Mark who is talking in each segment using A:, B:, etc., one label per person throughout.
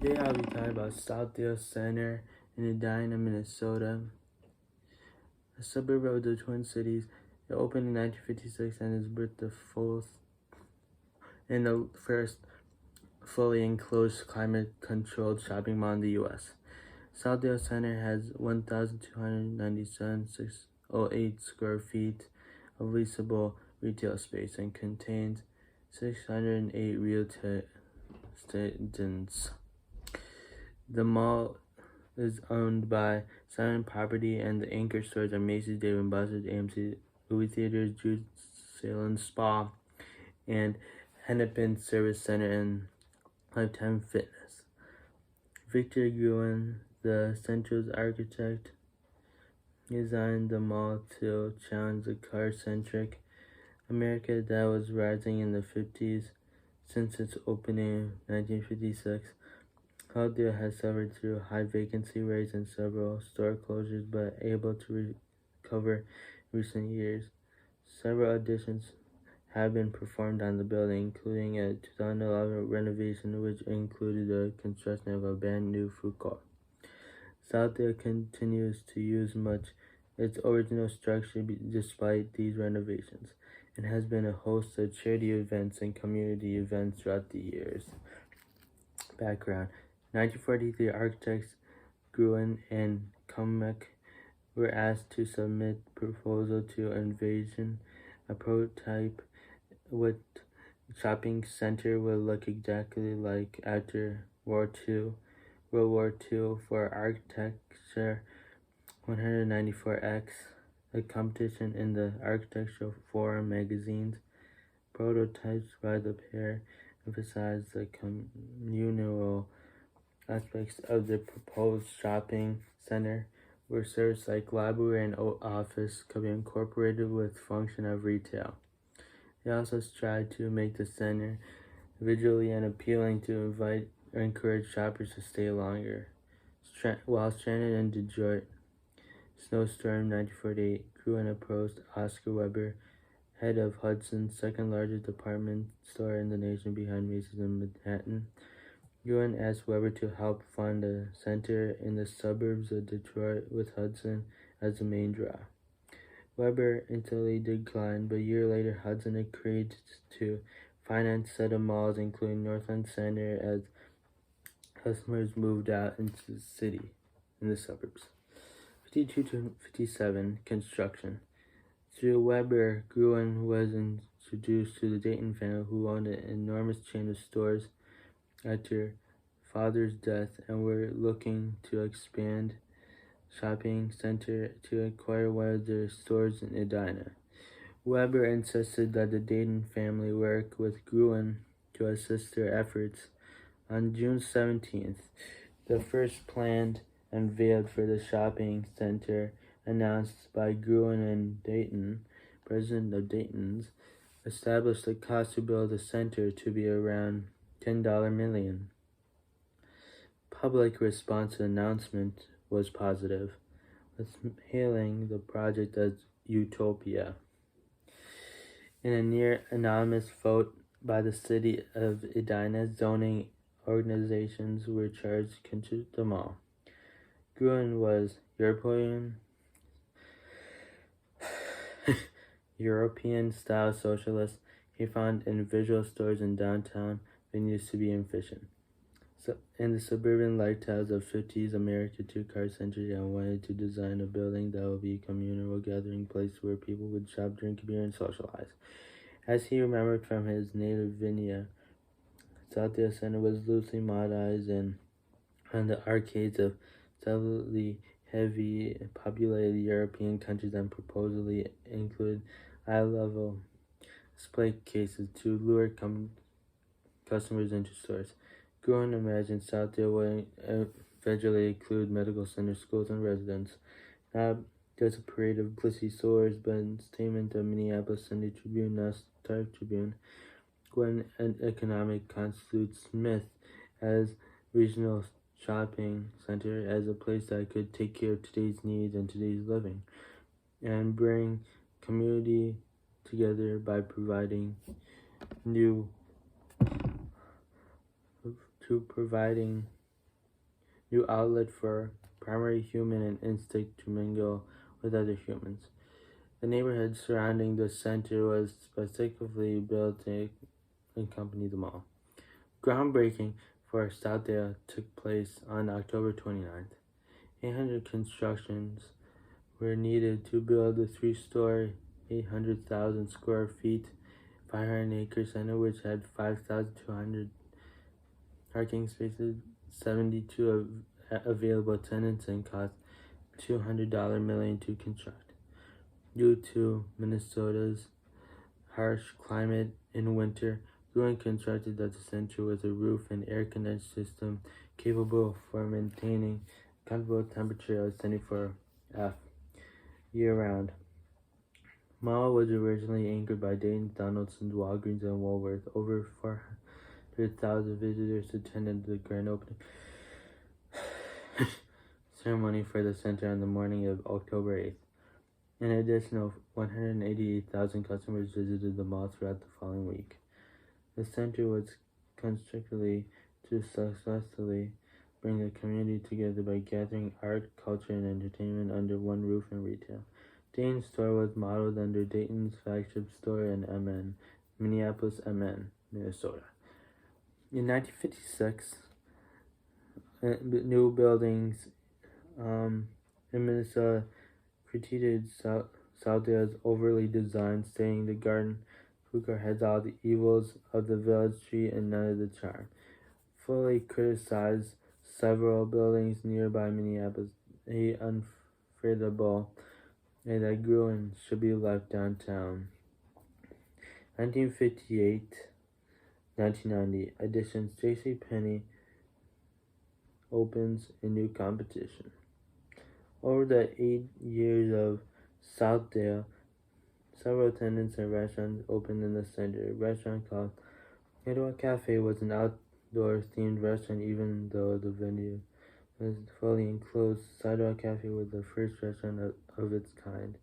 A: Today I'll be talking about Southdale Center in Edina, Minnesota, a suburb of the Twin Cities. It opened in 1956 and is the first fully enclosed climate-controlled shopping mall in the U.S. Southdale Center has 1,297,608 square feet of leasable retail space and contains 608 retail stations. The mall is owned by Simon Property, and the anchor stores are Macy's, Dave & Buster's, AMC, movie theaters, Jude Salon Spa, and Hennepin Service Center and Lifetime Fitness. Victor Gruen, the center's architect, designed the mall to challenge the car-centric America that was rising in the 50s. Since its opening in 1956, Southdale has suffered through high vacancy rates and several store closures, but able to recover in recent years. Several additions have been performed on the building, including a 2011 renovation, which included the construction of a brand new food court. Southdale continues to use much its original structure despite these renovations, and has been a host of charity events and community events throughout the years. Background: 1943, architects Gruen and Kummeck were asked to submit proposal to envision a prototype what shopping center would look exactly like after World War II for Architecture 194X, a competition in the Architectural Forum magazines. Prototypes by the pair emphasized the communal aspects of the proposed shopping center, where services like library and office could be incorporated with function of retail. They also tried to make the center visually and appealing to invite or encourage shoppers to stay longer. While stranded in Detroit, snowstorm 1948, Gruen approached Oscar Weber, head of Hudson's second largest department store in the nation behind Macy's in Manhattan. Gruen asked Weber to help fund a center in the suburbs of Detroit with Hudson as the main draw. Weber initially declined, but a year later Hudson agreed to finance a set of malls, including Northland Center, as customers moved out into the city in the suburbs. 52 to 57, construction. Through Weber, Gruen was introduced to the Dayton family, who owned an enormous chain of stores after father's death and were looking to expand shopping center to acquire one of their stores in Edina. Weber insisted that the Dayton family work with Gruen to assist their efforts. On June 17th, the first plan unveiled for the shopping center, announced by Gruen and Dayton, president of Dayton's, established the cost to build the center to be around $10 million. Public response to the announcement was positive, with hailing the project as utopia. In a near anonymous vote by the city of Edina, zoning organizations were charged to construct the mall. Gruen was European-style socialist. He found individual stores in downtown venues to be efficient. So, in the suburban lifestyles of 50s America, two-car century, and wanted to design a building that would be a communal gathering place where people would shop, drink beer, and socialize. As he remembered from his native Edina, Southdale Center was loosely modernized and on the arcades of severely heavy populated European countries, and supposedly include high-level display cases to lure customers into stores. Gruen imagined Southdale would eventually include medical centers, schools, and residents, not just a parade of glitzy stores, but a statement of Minneapolis Sunday Tribune, now Star Tribune. Gruen and economic constitute Smith as regional shopping center, as a place that could take care of today's needs and today's living, and bring community together by providing new outlet for primary human and instinct to mingle with other humans. The neighborhood surrounding the center was specifically built to accompany the mall. Groundbreaking for Southdale took place on October 29th. 800 constructions were needed to build a three-story, 800,000 square feet, 500-acre center which had 5,200 parking spaces, 72 available tenants, and cost $200 million to construct. Due to Minnesota's harsh climate in winter, Gruen constructed the center with a roof and air conditioning system capable for maintaining comfortable temperature of 74 F year-round. Mall was originally anchored by Dayton's, Donaldson's, Walgreens, and Woolworth. Over 400,000 visitors attended the grand opening ceremony for the center on the morning of October 8th. An additional 188,000 customers visited the mall throughout the following week. The center was constructed to successfully bring the community together by gathering art, culture, and entertainment under one roof and retail. Dayton's store was modeled under Dayton's flagship store in Minneapolis, Minnesota. In 1956, new buildings in Minnesota critiqued Southdale's overly designed, saying the garden Hooker has all the evils of the village tree and none of the charm. Fully criticized several buildings nearby Minneapolis, unfriendable, and that Gruen should be left downtown. 1958-1990 editions. JCPenney opens a new competition. Over the 8 years of Southdale, several tenants and restaurants opened in the center. A restaurant called Edina Cafe was an outdoor-themed restaurant, even though the venue was fully enclosed. Sidewalk Cafe was the first restaurant of its kind.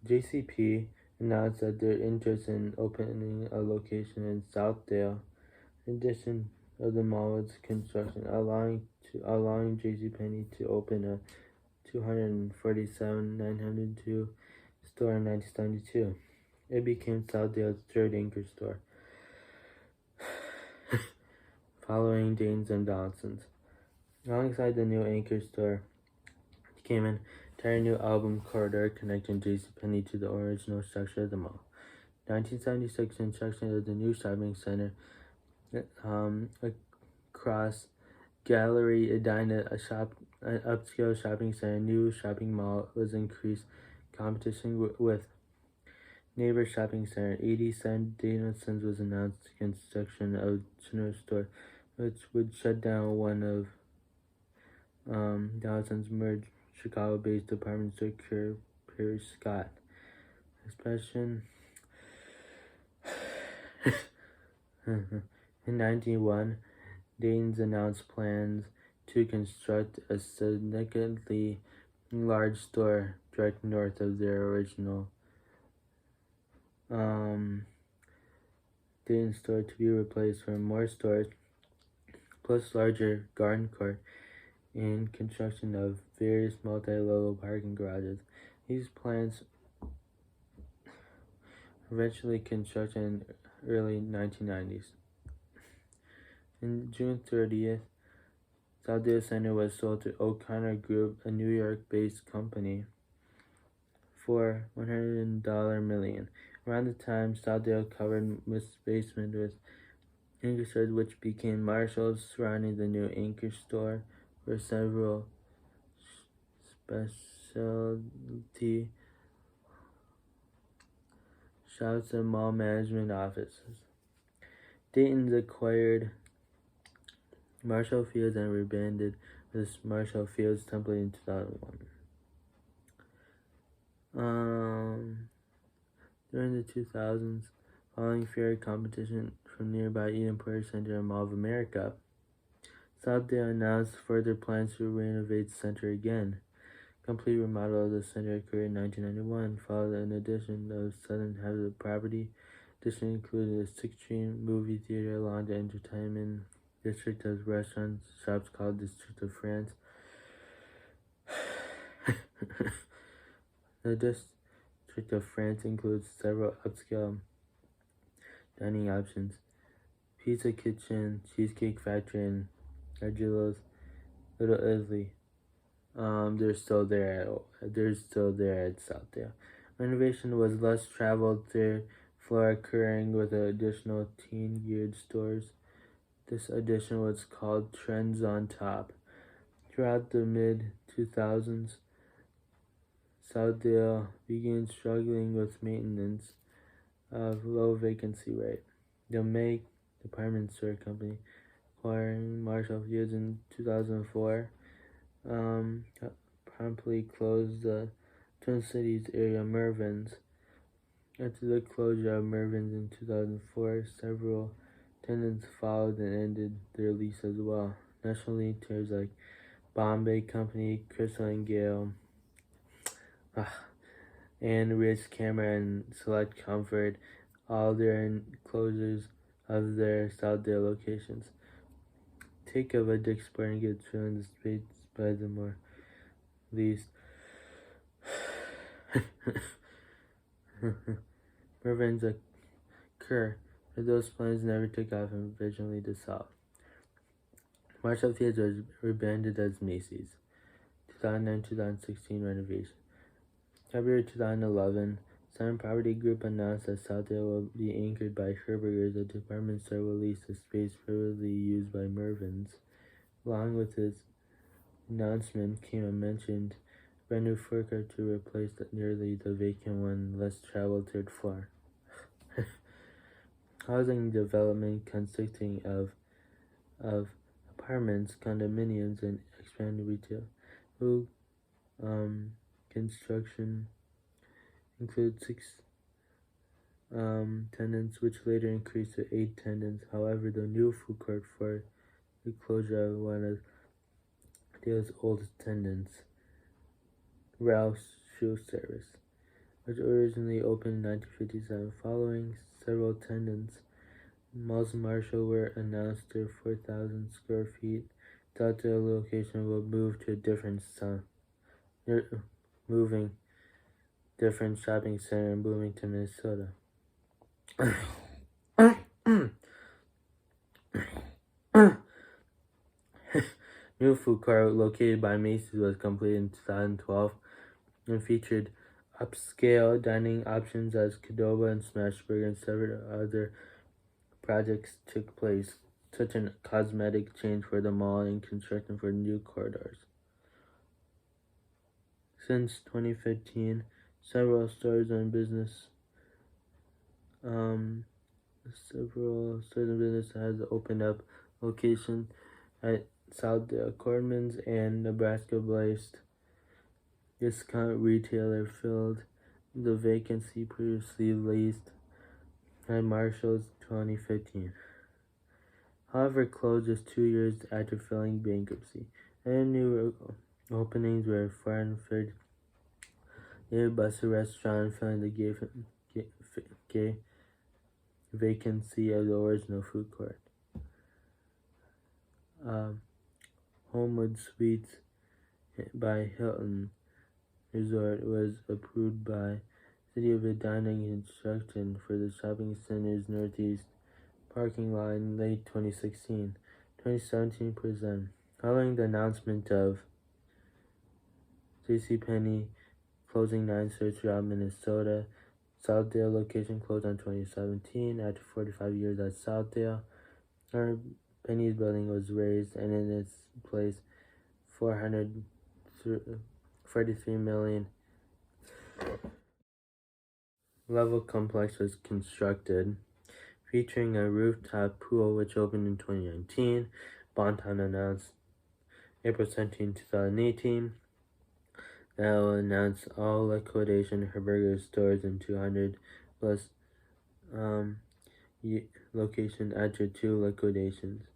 A: JCP announced that their interest in opening a location in Southdale. In addition of the mall was construction, allowing JCPenney to open a 247,902 store in 1972. It became Southdale's third anchor store, following Dayton's and Donaldson's. Alongside the new anchor store came an entire new album corridor connecting JCPenney to the original structure of the mall. 1976, construction of the new shopping center across Gallery Edina, an upscale shopping center, new shopping mall was increased competition with neighbor shopping center. 87 Donaldson's was announced construction of general store, which would shut down one of Donaldson's merged Chicago-based department store Perry Scott. Expression. In 1991, Dayton's announced plans to construct a significantly large store directly north of their original Dayton store to be replaced for more stores, plus larger garden court and construction of various multi-level parking garages. These plans eventually constructed in early 1990s. On June 30th, Southdale Center was sold to O'Connor Group, a New York-based company, for $100 million. Around the time, Southdale covered its basement with anchor stores, which became Marshalls. Surrounding the new anchor store were several specialty shops and mall management offices. Dayton's acquired Marshall Fields and rebranded this Marshall Fields template in 2001. During the 2000s, following fair competition from nearby Eden Prairie Center and Mall of America, Southdale announced further plans to renovate the center again. Complete remodel of the center occurred in 1991, followed an addition of southern half of the property. Addition included a 6-screen movie theater, lounge, entertainment district of restaurants, shops called District of France. The District of France includes several upscale dining options: Pizza Kitchen, Cheesecake Factory, and Angelo's Little Italy. They're still there. They're still there at Southdale. Renovation was less traveled third floor occurring with additional teen-geared stores. This addition was called Trends on Top. Throughout the mid-2000s, Southdale began struggling with maintenance of low vacancy rate. The May department store company, acquiring Marshall Field's in 2004, promptly closed the Twin Cities area Mervyn's. After the closure of Mervyn's in 2004, several tenants followed and ended their lease as well. National retailers like Bombay Company, Crystal and Gale, and Ritz Camera and Select Comfort, all their closures of their Southdale locations. Take of a Dick's Sporting Goods filling the space by the more least. Mervyn's occur, but those plans never took off and eventually dissolved. Marshall Fields was rebranded as Macy's. 2009-2016 renovation. February 2011, Sun Property Group announced that Southdale will be anchored by Herberger's. A department store will lease the space previously used by Mervyn's. Along with this announcement came a mentioned brand new food court to replace nearly the vacant one, less traveled third floor. Housing development consisting of apartments, condominiums, and expanded retail. Construction includes 6 tenants, which later increased to 8 tenants. However, the new food court for the closure of one of Dale's oldest tenants, Ralph's Shoe Service, which originally opened in 1957. Following several tenants, Malls Marshall were announced their 4,000 square feet. Thought the location will move to a different shopping center in Bloomington, Minnesota. New food court located by Macy's was completed in 2012 and featured upscale dining options as Qdoba and Smashburger, and several other projects took place, such a cosmetic change for the mall and construction for new corridors. Since 2015, several stores and business has opened up location at Southdale, Cordman's, and Nebraska-based discount retailer filled the vacancy previously leased at Marshall's 2015. However, closed just 2 years after filing bankruptcy. And new openings were Farnford, a Buster restaurant, filling the gay vacancy of the original food court. Homewood Suites by Hilton Resort was approved by City of Edina and construction for the shopping center's northeast parking lot in late 2016. 2017 present. Following the announcement of JCPenney closing 9 stores throughout Minnesota, Southdale location closed in 2017 after 45 years at Southdale. Our Penny's building was raised, and in its place, $443 million level complex was constructed, featuring a rooftop pool which opened in 2019. Bonton announced April 17, 2018 that it will announce all liquidation Herberger stores in 200 plus location after 2 liquidations.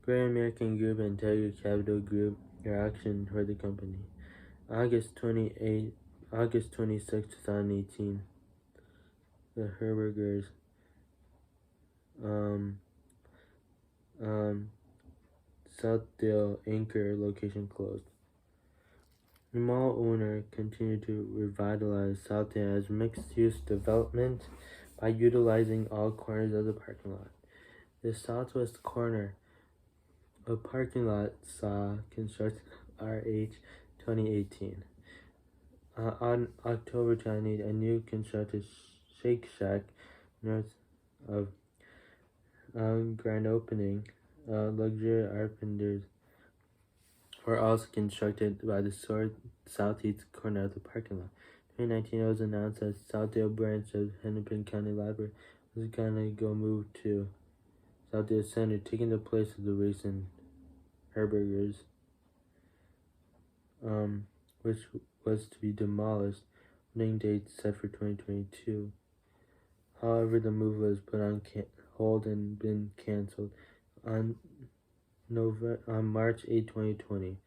A: Great American Group and Tiger Capital Group are auctioned for the company. August 26, 2018. The Herbergers Southdale anchor location closed. The mall owner continued to revitalize Southdale as mixed-use development by utilizing all corners of the parking lot. The southwest corner of parking lot saw construction RH 2018. On October 28, a new constructed Shake Shack north of grand opening. Luxury apartments were also constructed by the southeast corner of the parking lot. In 2019, it was announced that Southdale branch of Hennepin County Library was gonna go move to Southdale Center, taking the place of the recent Herberger's, which was to be demolished. Opening date set for 2022. However, the move was put on hold and been canceled on March 8, 2020.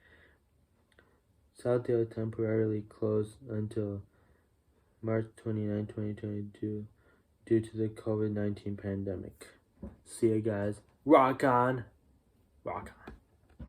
A: Southdale temporarily closed until March 29, 2022 due to the COVID-19 pandemic. See you guys. Rock on. Rock on.